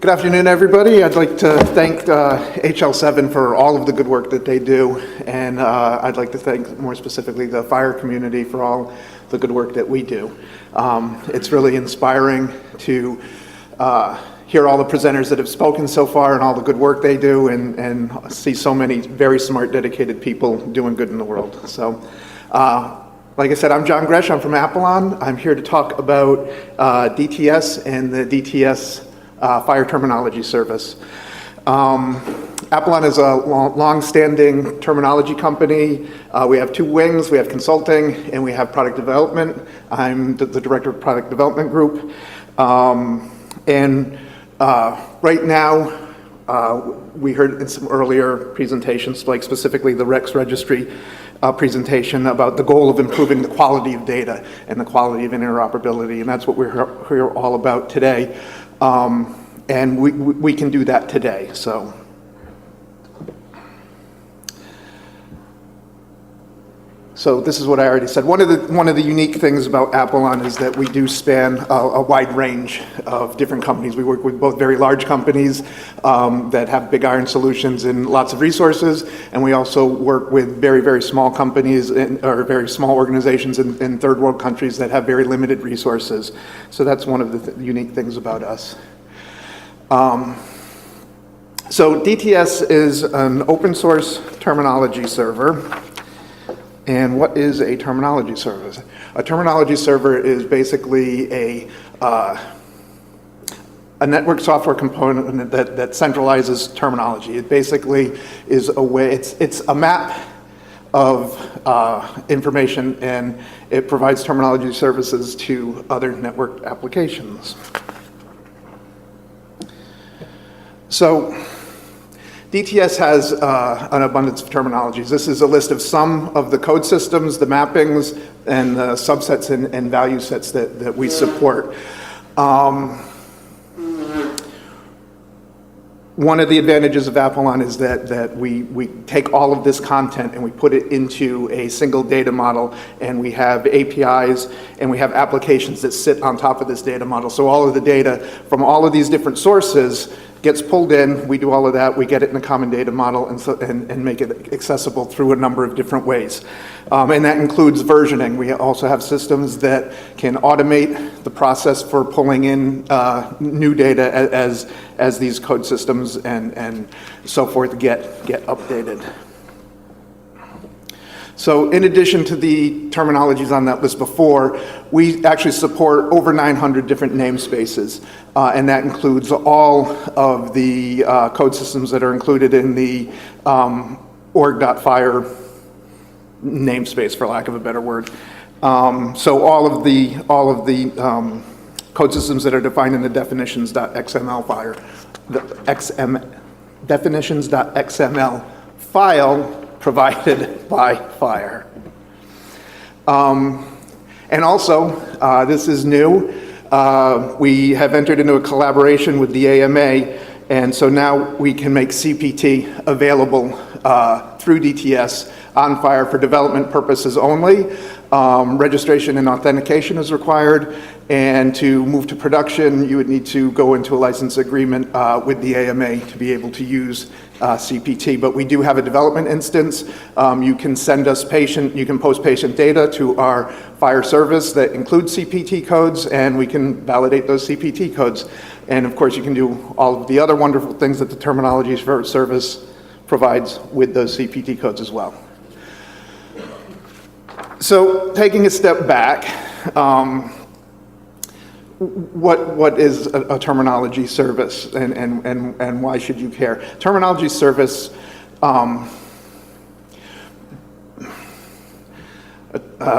Good afternoon, everybody. I'd like to thank HL7 for all of the good work that they do, and I'd like to thank more specifically the FHIR community for all the good work that we do. It's really inspiring to hear all the presenters that have spoken so far and all the good work they do, and see so many very smart, dedicated people doing good in the world. So, like I said, I'm John Gresh. I'm from Apelon. I'm here to talk about DTS and the DTS FHIR Terminology Service. Apelon is a long-standing terminology company. We have two wings. We have consulting and we have product development. I'm the director of product development group. Right now, we heard in some earlier presentations, like specifically the REX registry presentation, about the goal of improving the quality of data and the quality of interoperability, and that's what we're here all about today. And we can do that today. So this is what I already said. One of the unique things about Apelon is that we do span a wide range of different companies. We work with both very large companies that have big iron solutions and lots of resources, and we also work with very, very small companies or very small organizations in third world countries that have very limited resources. So that's one of the unique things about us. So DTS is an open source terminology server. And what is a terminology service? A terminology server is basically a network software component that centralizes terminology. It basically is a way, it's a map of information, and it provides terminology services to other network applications. So DTS has an abundance of terminologies. This is a list of some of the code systems, the mappings, and the subsets and value sets that we support. One of the advantages of Apelon is that we take all of this content and we put it into a single data model, and we have APIs and we have applications that sit on top of this data model. So all of the data from all of these different sources gets pulled in, we do all of that, we get it in a common data model and make it accessible through a number of different ways. And that includes versioning. We also have systems that can automate the process for pulling in new data as these code systems and so forth get updated. So in addition to the terminologies on that list before, we actually support over 900 different namespaces, and that includes all of the code systems that are included in the org.FHIR namespace, for lack of a better word. So all of the code systems that are defined in the definitions.xml FHIR, the definitions.xml file provided by FHIR. And also, this is new, we have entered into a collaboration with the AMA, and so now we can make CPT available through DTS on FHIR for development purposes only. Registration and authentication is required, and to move to production, you would need to go into a license agreement with the AMA to be able to use CPT. But we do have a development instance. You can send us you can post patient data to our FHIR service that includes CPT codes, and we can validate those CPT codes. And of course, you can do all of the other wonderful things that the Terminologies service provides with those CPT codes as well. So taking a step back, what is a terminology service, and why should you care? Terminology service,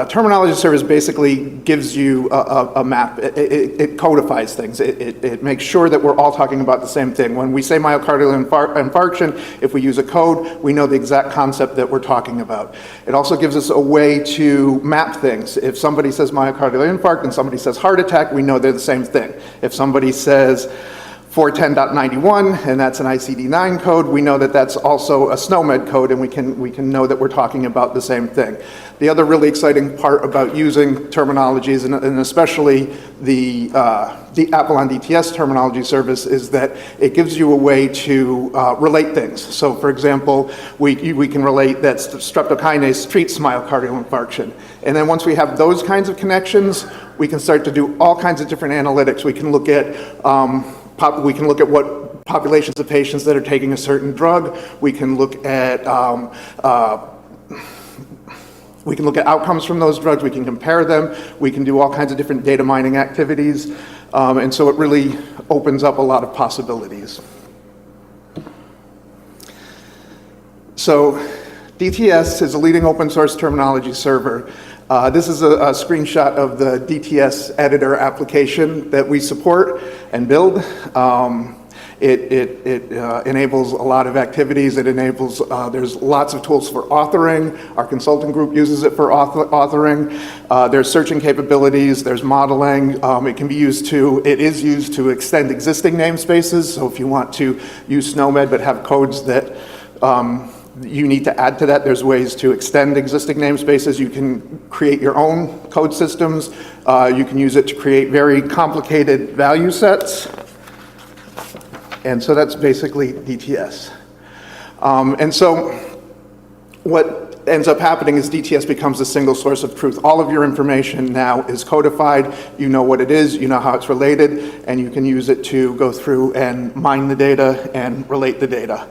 terminology service basically gives you a map. It codifies things. It makes sure that we're all talking about the same thing. When we say myocardial infarction, if we use a code, we know the exact concept that we're talking about. It also gives us a way to map things. If somebody says myocardial infarct and somebody says heart attack, we know they're the same thing. If somebody says 410.91, and that's an ICD-9 code. We know that that's also a SNOMED code, and we can know that we're talking about the same thing. The other really exciting part about using terminologies, and especially the Apelon DTS Terminology Service, is that it gives you a way to relate things. So, for example, we can relate that streptokinase treats myocardial infarction. And then once we have those kinds of connections, we can start to do all kinds of different analytics. We can look at what populations of patients that are taking a certain drug. We can look at outcomes from those drugs. We can compare them. We can do all kinds of different data mining activities. And so it really opens up a lot of possibilities. So DTS is a leading open source terminology server. This is a screenshot of the DTS editor application that we support and build. It enables a lot of activities. It enables, there's lots of tools for authoring. Our consulting group uses it for authoring. There's searching capabilities, there's modeling. It is used to extend existing namespaces. So if you want to use SNOMED but have codes that you need to add to that, there's ways to extend existing namespaces. You can create your own code systems. You can use it to create very complicated value sets. And so that's basically DTS. And so what ends up happening is DTS becomes a single source of truth. All of your information now is codified. You know what it is, you know how it's related, and you can use it to go through and mine the data and relate the data.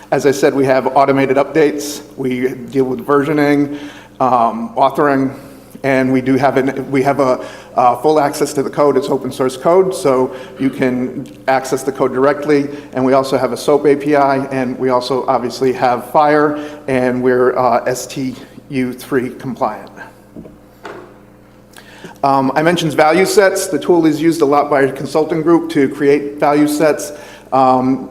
As I said, we have automated updates. We deal with versioning, authoring, and we have a full access to the code. It's open source code, so you can access the code directly. And we also have a SOAP API, and we also obviously have FHIR, and we're STU3 compliant. I mentioned value sets. The tool is used a lot by a consulting group to create value sets.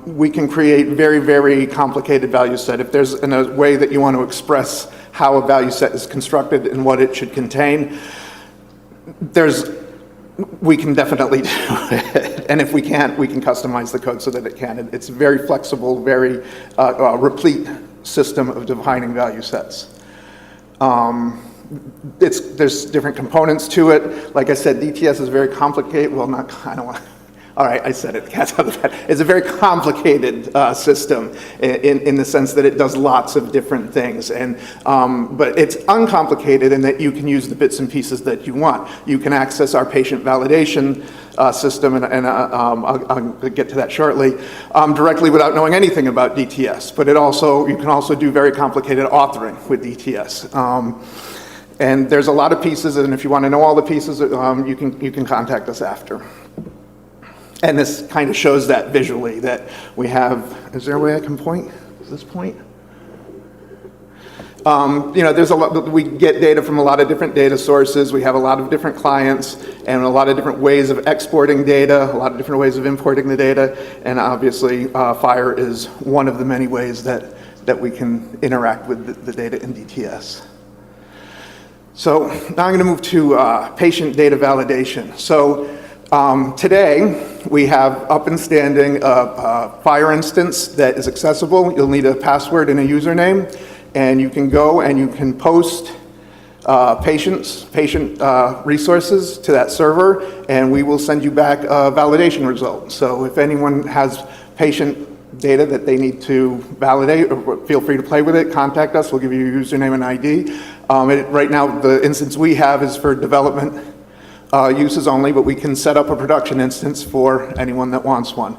We can create very, very complicated value set. If there's a way that you want to express how a value set is constructed and what it should contain, we can definitely do it. And if we can't, we can customize the code so that it can. It's a very flexible, very replete system of defining value sets. There's different components to it. Like I said, DTS is very complicated. Well, all right, I said it. It's a very complicated system in the sense that it does lots of different things. But it's uncomplicated in that you can use the bits and pieces that you want. You can access our patient validation system, and I'll get to that shortly, directly without knowing anything about DTS. But you can also do very complicated authoring with DTS. And there's a lot of pieces, and if you want to know all the pieces, you can contact us after. And this kind of shows that visually, that we have, is there a way I can point? Is this point? There's a lot, we get data from a lot of different data sources. We have a lot of different clients and a lot of different ways of exporting data, a lot of different ways of importing the data. And obviously, FHIR is one of the many ways that we can interact with the data in DTS. So now I'm going to move to patient data validation. So today, we have up and standing a FHIR instance that is accessible. You'll need a password and a username, and you can go and you can post patient resources to that server, and we will send you back a validation result. So if anyone has patient data that they need to validate, feel free to play with it, contact us, we'll give you your username and ID. Right now, the instance we have is for development uses only, but we can set up a production instance for anyone that wants one.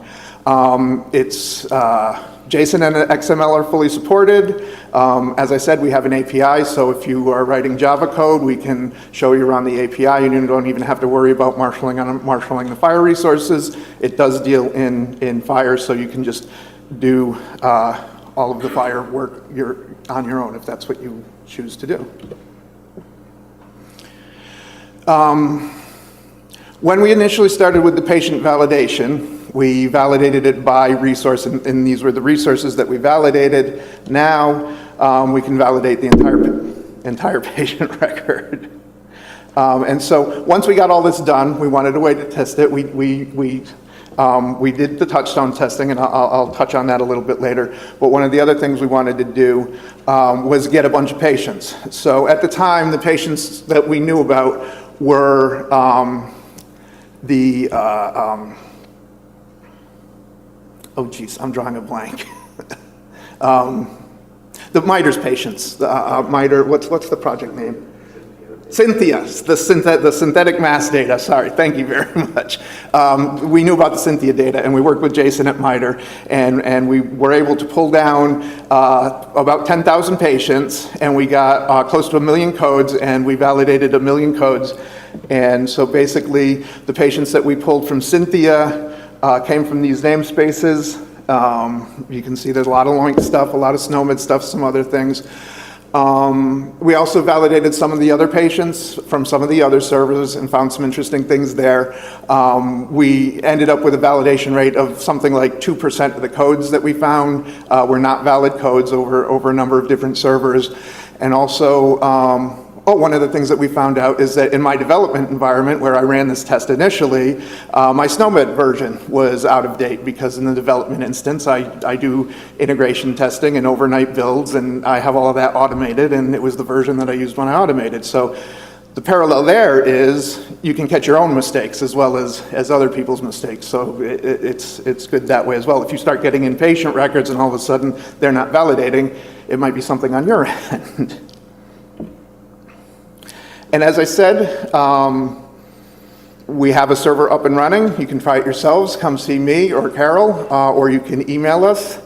JSON and XML are fully supported. As I said, we have an API, so if you are writing Java code, we can show you around the API, and you don't even have to worry about marshaling the FHIR resources. It does deal in FHIR, so you can just do all of the FHIR work on your own if that's what you choose to do. When we initially started with the patient validation, we validated it by resource, and these were the resources that we validated. Now we can validate the entire patient record. And so once we got all this done, we wanted a way to test it. We did the Touchstone testing, and I'll touch on that a little bit later. But one of the other things we wanted to do was get a bunch of patients. So at the time, the patients that we knew about were oh geez, I'm drawing a blank. The MITRE's patients, MITRE, what's the project name? Cynthia, the synthetic mass data, sorry, thank you very much. We knew about the Cynthia data, and we worked with Jason at MITRE, and we were able to pull down about 10,000 patients, and we got close to 1 million codes, and we validated 1 million codes. And so basically, the patients that we pulled from Cynthia came from these namespaces. You can see there's a lot of Loink stuff, a lot of SNOMED stuff, some other things. We also validated some of the other patients from some of the other servers and found some interesting things there. We ended up with a validation rate of something like 2% of the codes that we found were not valid codes over a number of different servers. And also, one of the things that we found out is that in my development environment where I ran this test initially, my SNOMED version was out of date because in the development instance, I do integration testing and overnight builds, and I have all of that automated, and it was the version that I used when I automated. So the parallel there is you can catch your own mistakes as well as other people's mistakes. So it's good that way as well. If you start getting in patient records and all of a sudden they're not validating, it might be something on your end. And as I said, we have a server up and running. You can try it yourselves. Come see me or Carol, or you can email us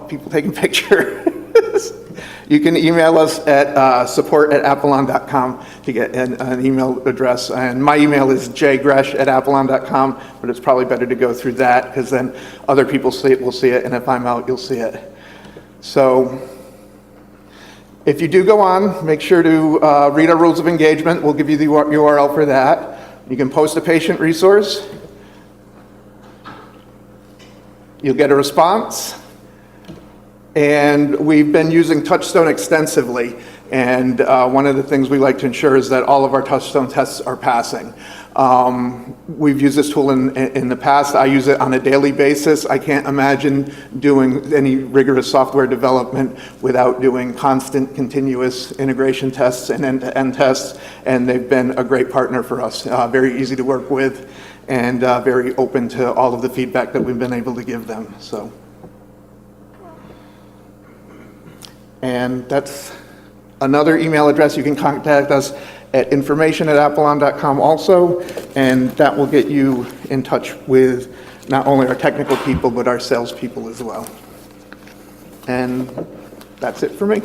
people taking pictures. You can email us at support@apelon.com to get an email address. And my email is jgresh@apelon.com, but it's probably better to go through that because then other people will see it, and if I'm out, you'll see it. So if you do go on, make sure to read our rules of engagement. We'll give you the URL for that. You can post a patient resource. You'll get a response. And we've been using Touchstone extensively. And one of the things we like to ensure is that all of our Touchstone tests are passing. We've used this tool in the past. I use it on a daily basis. I can't imagine doing any rigorous software development without doing constant, continuous integration tests and end-to-end tests, and they've been a great partner for us. Very easy to work with, and very open to all of the feedback that we've been able to give them. So, and that's another email address. You can contact us at information@apelon.com also, and that will get you in touch with not only our technical people, but our sales people as well. And that's it for me.